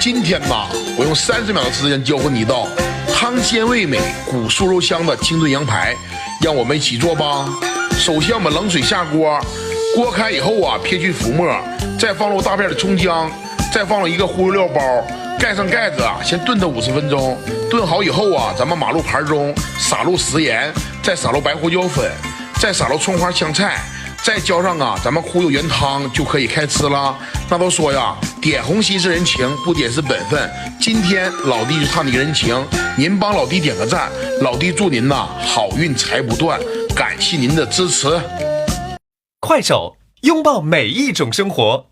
今天呢，我用30秒的时间教会你一道汤鲜味美、骨酥肉香的清炖羊排，让我们一起做吧。首先我们冷水下锅，锅开以后啊，撇去浮沫，再放入大片的葱姜，再放入一个忽悠料包，盖上盖子啊，先炖它50分钟。炖好以后啊，咱们码入盘中，撒入食盐，再撒入白胡椒粉，再撒入葱花香菜，再浇上啊咱们忽悠原汤，就可以开吃了。那都说呀，点红心是人情，不点是本分。今天老弟就差你个人情，您帮老弟点个赞，老弟祝您呐好运财不断，感谢您的支持。快手，拥抱每一种生活。